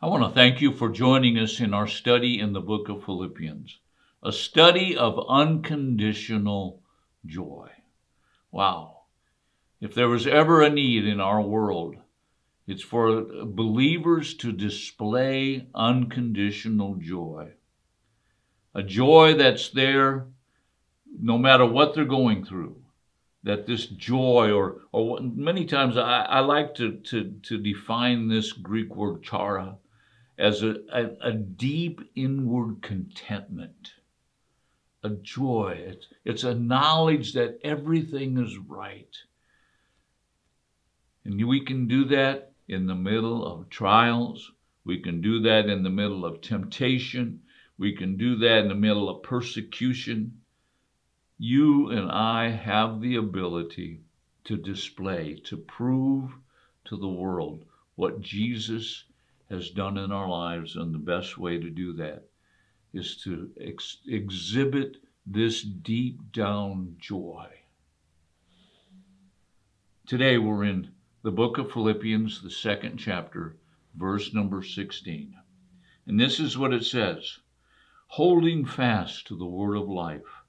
I want to thank you for joining us in our study in the book of Philippians, a study of unconditional joy. Wow. If there was ever a need in our world, it's for believers to display unconditional joy. A joy that's there no matter what they're going through. That this joy, or many times I like to define this Greek word chara as a deep inward contentment, a joy. It's a knowledge that everything is right. And we can do that in the middle of trials. We can do that in the middle of temptation. We can do that in the middle of persecution. You and I have the ability to display, to prove to the world what Jesus has done in our lives, and the best way to do that is to exhibit this deep down joy. Today we're in the book of Philippians, the 2nd chapter, verse number 16. And this is what it says: holding fast to the word of life,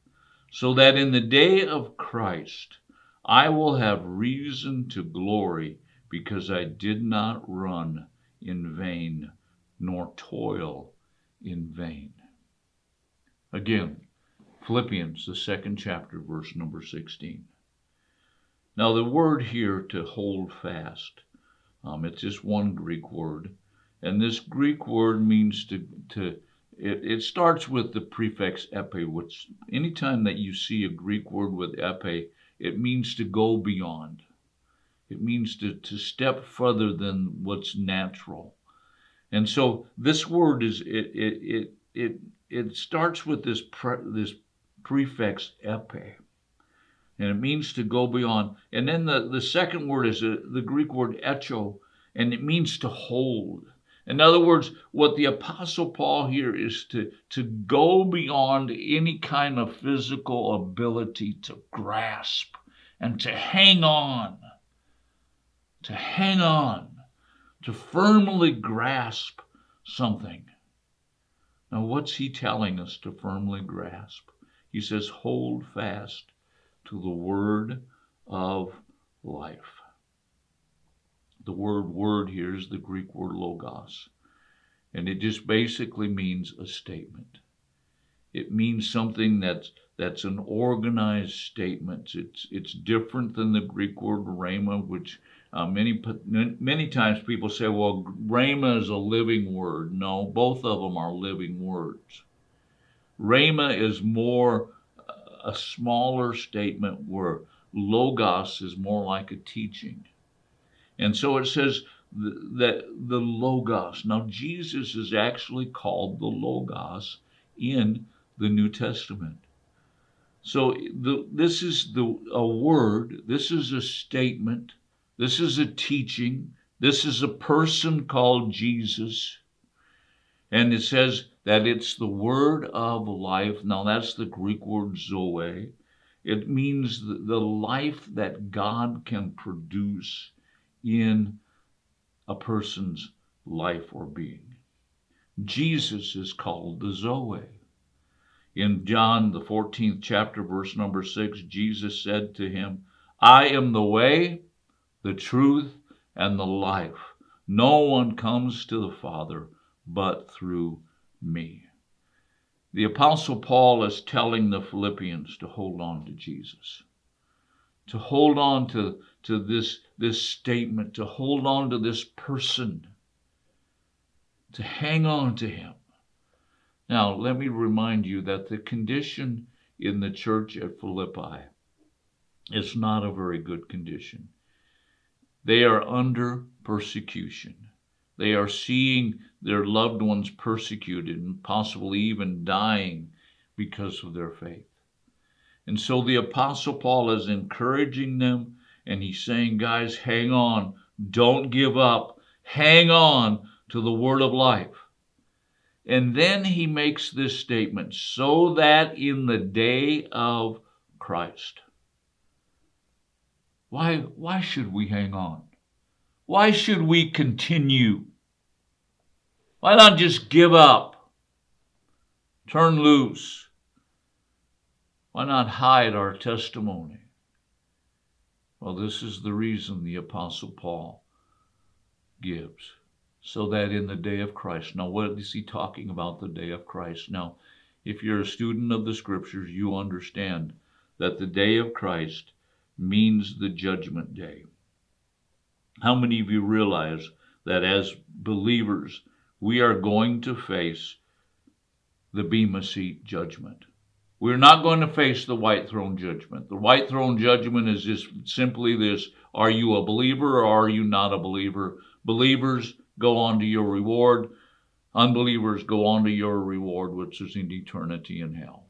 so that in the day of Christ I will have reason to glory, because I did not run in vain, nor toil in vain. Again, Philippians, the 2nd chapter, verse number 16. Now the word here, to hold fast, it's just one Greek word. And this Greek word means it starts with the prefix epi, which anytime that you see a Greek word with epi, it means to go beyond. It means to step further than what's natural. And so this word is it starts with this prefix epi, and it means to go beyond. And then the second word is the Greek word echo, and it means to hold. In other words, what the Apostle Paul here is to go beyond any kind of physical ability to grasp and to hang on, to firmly grasp something. Now, what's he telling us to firmly grasp? He says, hold fast to the word of life. The word here is the Greek word logos, and it just basically means a statement. It means something that's an organized statement. It's different than the Greek word rhema, which many times people say, well, rhema is a living word. No, both of them are living words. Rhema is more a smaller statement, where logos is more like a teaching. And so it says that the logos. Now, Jesus is actually called the logos in the New Testament. So this is a word, this is a statement, this is a teaching, this is a person called Jesus. And it says that it's the word of life. Now, that's the Greek word zoe. It means the life that God can produce in a person's life or being. Jesus is called the Zoe. In John, the 14th chapter, verse number 6, Jesus said to him, I am the way, the truth, and the life. No one comes to the Father but through me. The Apostle Paul is telling the Philippians to hold on to Jesus, to hold on to this statement, to hold on to this person, to hang on to him. Now, let me remind you that the condition in the church at Philippi is not a very good condition. They are under persecution. They are seeing their loved ones persecuted and possibly even dying because of their faith. And so the Apostle Paul is encouraging them, and he's saying, guys, hang on. Don't give up. Hang on to the word of life. And then he makes this statement, so that in the day of Christ. Why should we hang on? Why should we continue? Why not just give up? Turn loose. Why not hide our testimony? Well, this is the reason the Apostle Paul gives. So that in the day of Christ. Now, what is he talking about, the day of Christ? Now, if you're a student of the Scriptures, you understand that the day of Christ means the judgment day. How many of you realize that as believers, we are going to face the Bema Seat judgment? We're not going to face the white throne judgment. The white throne judgment is just simply this: are you a believer or are you not a believer? Believers go on to your reward. Unbelievers go on to your reward, which is in eternity in hell.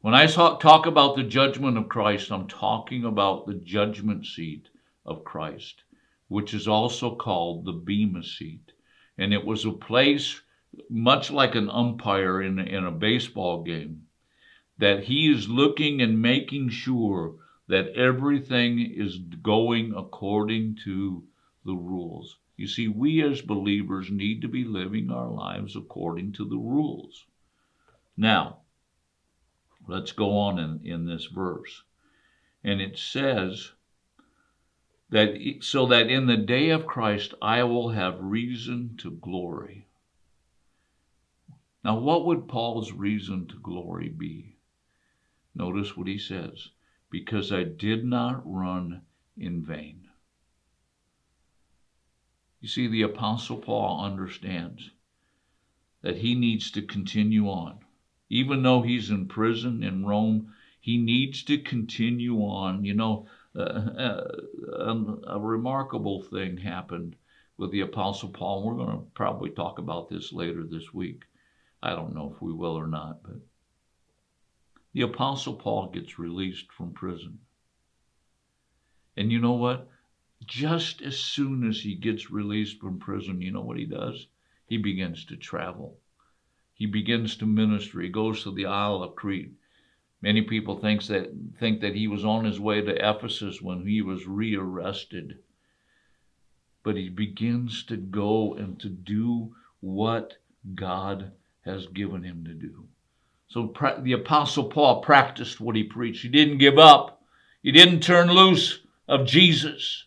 When I talk about the judgment of Christ, I'm talking about the judgment seat of Christ, which is also called the Bema Seat. And it was a place much like an umpire in a baseball game, that he is looking and making sure that everything is going according to the rules. You see, we as believers need to be living our lives according to the rules. Now, let's go on in this verse. And it says that so that in the day of Christ I will have reason to glory. Now, what would Paul's reason to glory be? Notice what he says: because I did not run in vain. You see, the Apostle Paul understands that he needs to continue on. Even though he's in prison in Rome, he needs to continue on. You know, a remarkable thing happened with the Apostle Paul. We're going to probably talk about this later this week. I don't know if we will or not, but the Apostle Paul gets released from prison. And you know what? Just as soon as he gets released from prison, you know what he does? He begins to travel. He begins to minister. He goes to the Isle of Crete. Many people think that he was on his way to Ephesus when he was rearrested. But he begins to go and to do what God has given him to do. So the Apostle Paul practiced what he preached. He didn't give up. He didn't turn loose of Jesus.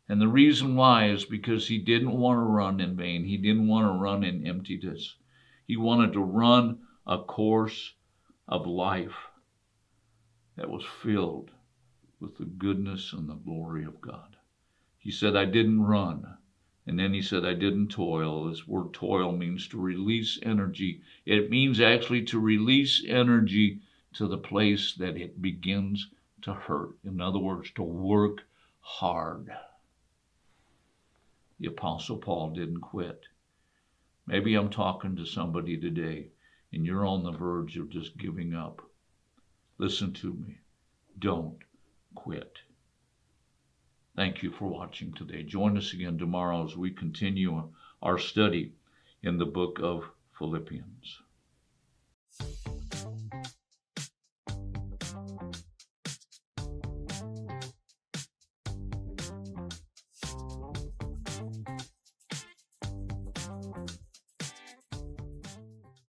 And the reason why is because he didn't want to run in vain. He didn't want to run in emptiness. He wanted to run a course of life that was filled with the goodness and the glory of God. He said, I didn't run. And then he said, I didn't toil. This word toil means to release energy. It means actually to release energy to the place that it begins to hurt. In other words, to work hard. The Apostle Paul didn't quit. Maybe I'm talking to somebody today and you're on the verge of just giving up. Listen to me. Don't quit. Thank you for watching today. Join us again tomorrow as we continue our study in the book of Philippians.